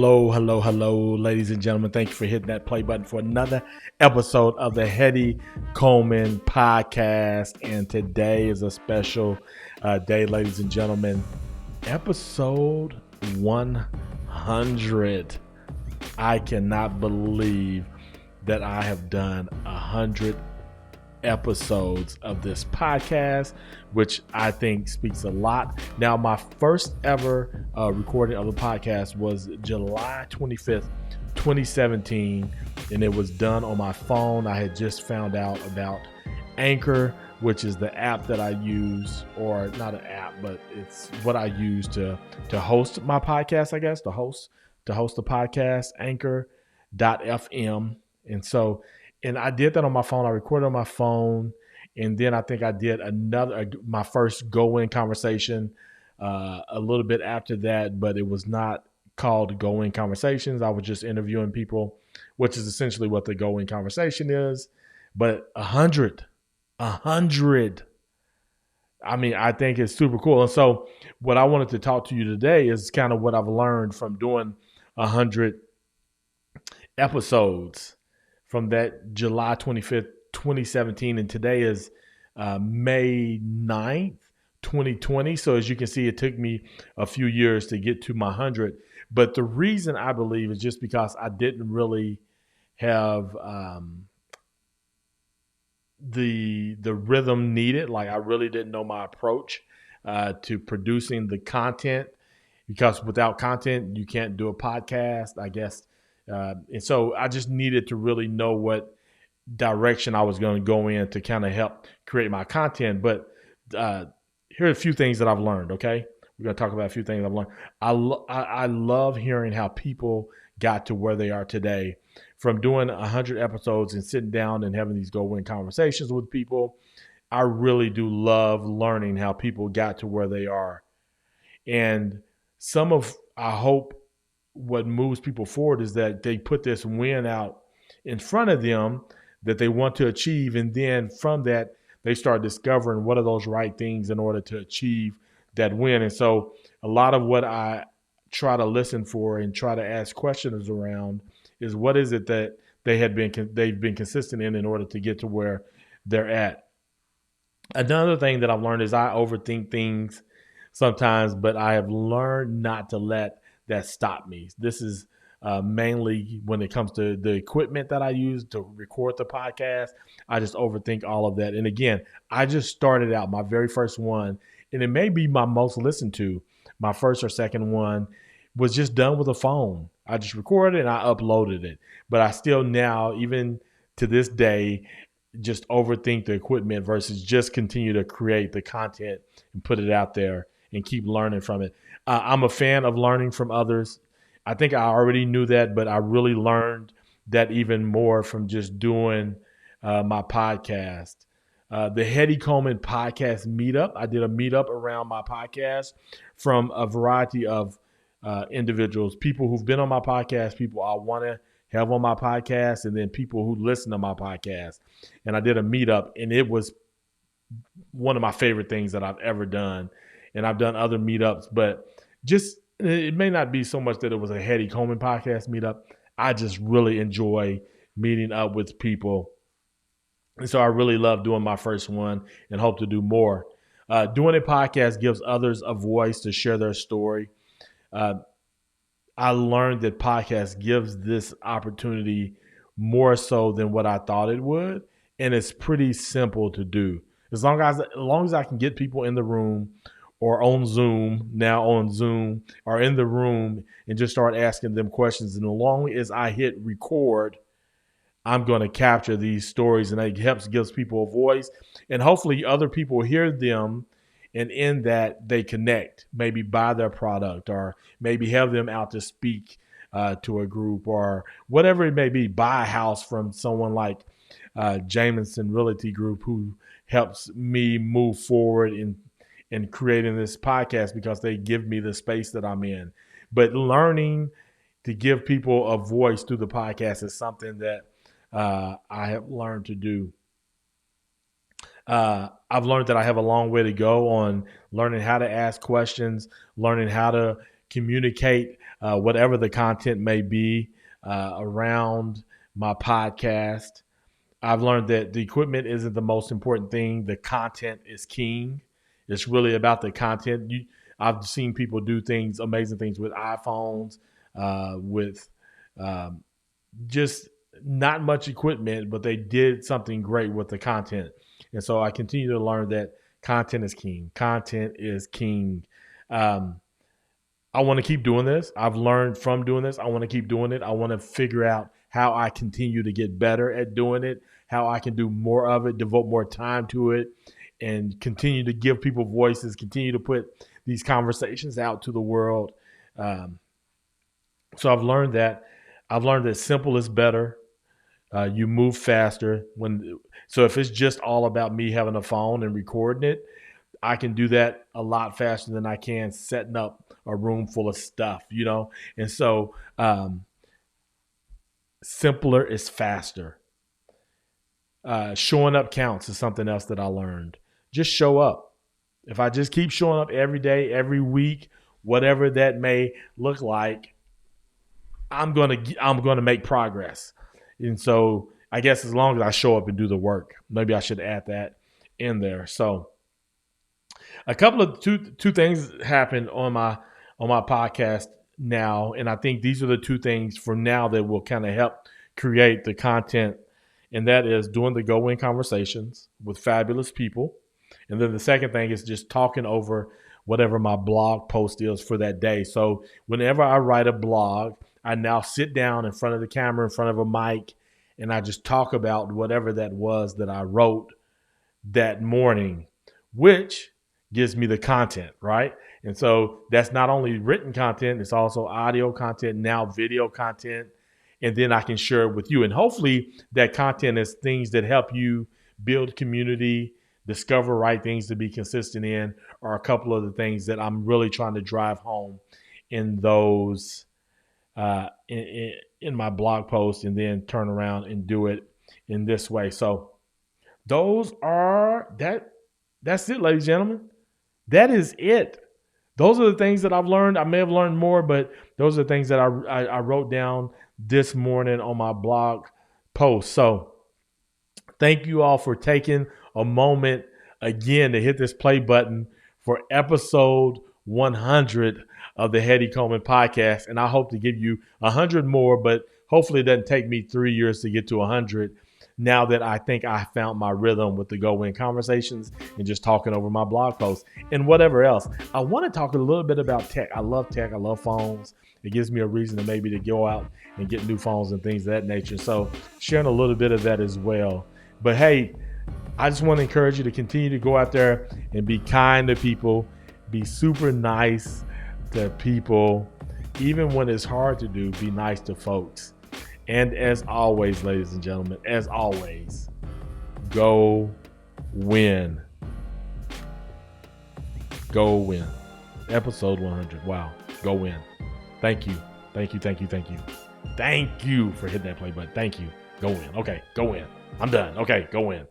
Hello, ladies and gentlemen. Thank you for hitting that play button for another episode of the Hetty Coleman podcast. And today is a special day, ladies and gentlemen. Episode 100. I cannot believe that I have done 100 episodes of this podcast, which I think speaks a lot. Now, my first ever recording of the podcast was July 25th, 2017, and it was done on my phone. I had just found out about Anchor, which is the app that I use, or not an app, but it's what I use to host my podcast, I guess, to host the podcast, Anchor.fm. And I did that on my phone. I recorded on my phone. And then I think I did my first go-in conversation a little bit after that, but it was not called Go-In Conversations. I was just interviewing people, which is essentially what the Go-In Conversation is. But 100. I mean, I think it's super cool. And so what I wanted to talk to you today is kind of what I've learned from doing 100 episodes from that July 25th, 2017. And today is May 9th, 2020. So as you can see, it took me a few years to get to my 100. But the reason I believe is just because I didn't really have the rhythm needed. Like I really didn't know my approach to producing the content, because without content, you can't do a podcast, I guess. And so I just needed to really know what direction I was going to go in to kind of help create my content. But here are a few things that I've learned, okay? We're going to talk about a few things I've learned. I love hearing how people got to where they are today from doing 100 episodes and sitting down and having these go-in conversations with people. I really do love learning how people got to where they are. And I hope what moves people forward is that they put this win out in front of them that they want to achieve. And then from that, they start discovering what are those right things in order to achieve that win. And so a lot of what I try to listen for and try to ask questions around is what is it that they've been consistent in order to get to where they're at. Another thing that I've learned is I overthink things sometimes, but I have learned not to let that stop me. This is mainly when it comes to the equipment that I use to record the podcast. I just overthink all of that. And again, I just started out my very first one, and it may be my most listened to. My first or second one was just done with a phone. I just recorded and I uploaded it. But I still now, even to this day, just overthink the equipment versus just continue to create the content and put it out there and keep learning from it. I'm a fan of learning from others. I think I already knew that, but I really learned that even more from just doing my podcast. The Hetty Coleman podcast meetup. I did a meetup around my podcast from a variety of individuals, people who've been on my podcast, people I want to have on my podcast, and then people who listen to my podcast. And I did a meetup, and it was one of my favorite things that I've ever done. And I've done other meetups, but just it may not be so much that it was a Hetty Coleman podcast meetup. I just really enjoy meeting up with people. And so I really love doing my first one and hope to do more. Doing a podcast gives others a voice to share their story. I learned that podcast gives this opportunity more so than what I thought it would. And it's pretty simple to do. As long as I can get people in the room or on Zoom, or in the room and just start asking them questions. And as long as I hit record, I'm going to capture these stories, and it gives people a voice. And hopefully other people hear them, and in that they connect, maybe buy their product or maybe have them out to speak to a group or whatever it may be, buy a house from someone like Jameson Realty Group, who helps me move forward in creating this podcast because they give me the space that I'm in. But learning to give people a voice through the podcast is something that I have learned to do. I've learned that I have a long way to go on learning how to ask questions, learning how to communicate whatever the content may be around my podcast. I've learned that the equipment isn't the most important thing. The content is king. It's really about the content. I've seen people do things, amazing things with iPhones, with um, just not much equipment, but they did something great with the content. And so I continue to learn that content is king. Content is king. Um, I want to keep doing this. I've learned from doing this. I want to keep doing it. I want to figure out how I continue to get better at doing it, how I can do more of it, devote more time to it, and continue to give people voices, continue to put these conversations out to the world. Um, so I've learned that. I've learned that simple is better. You move faster so if it's just all about me having a phone and recording it, I can do that a lot faster than I can setting up a room full of stuff, And so simpler is faster. Showing up counts is something else that I learned. Just show up. If I just keep showing up every day, every week, whatever that may look like, I'm gonna make progress. And so I guess as long as I show up and do the work, maybe I should add that in there. So a couple of two things happened on my podcast now, and I think these are the two things for now that will kind of help create the content, and that is doing the go-in conversations with fabulous people, and then the second thing is just talking over whatever my blog post is for that day. So whenever I write a blog, I now sit down in front of the camera, in front of a mic, and I just talk about whatever that was that I wrote that morning, which gives me the content, right? And so that's not only written content, it's also audio content, now video content, and then I can share it with you. And hopefully that content is things that help you build community, discover right things to be consistent in, are a couple of the things that I'm really trying to drive home in those in my blog post, and then turn around and do it in this way. So that's it, ladies and gentlemen. That is it. Those are the things that I've learned. I may have learned more, but those are the things that I wrote down this morning on my blog post. So thank you all for taking a moment again to hit this play button for episode 100 of the Hetty Coleman podcast. And I hope to give you 100 more, but hopefully it doesn't take me 3 years to get to 100. Now that I think I found my rhythm with the go-in conversations and just talking over my blog posts and whatever else. I want to talk a little bit about tech. I love tech. I love phones. It gives me a reason to maybe to go out and get new phones and things of that nature. So sharing a little bit of that as well. But hey, I just want to encourage you to continue to go out there and be kind to people, be super nice to people. Even when it's hard to do, be nice to folks. And as always, ladies and gentlemen, as always, go win. Go win. Episode 100. Wow. Go win. Thank you. Thank you. Thank you. Thank you. Thank you for hitting that play button. Thank you. Go win. Okay. Go win. I'm done. Okay. Go win.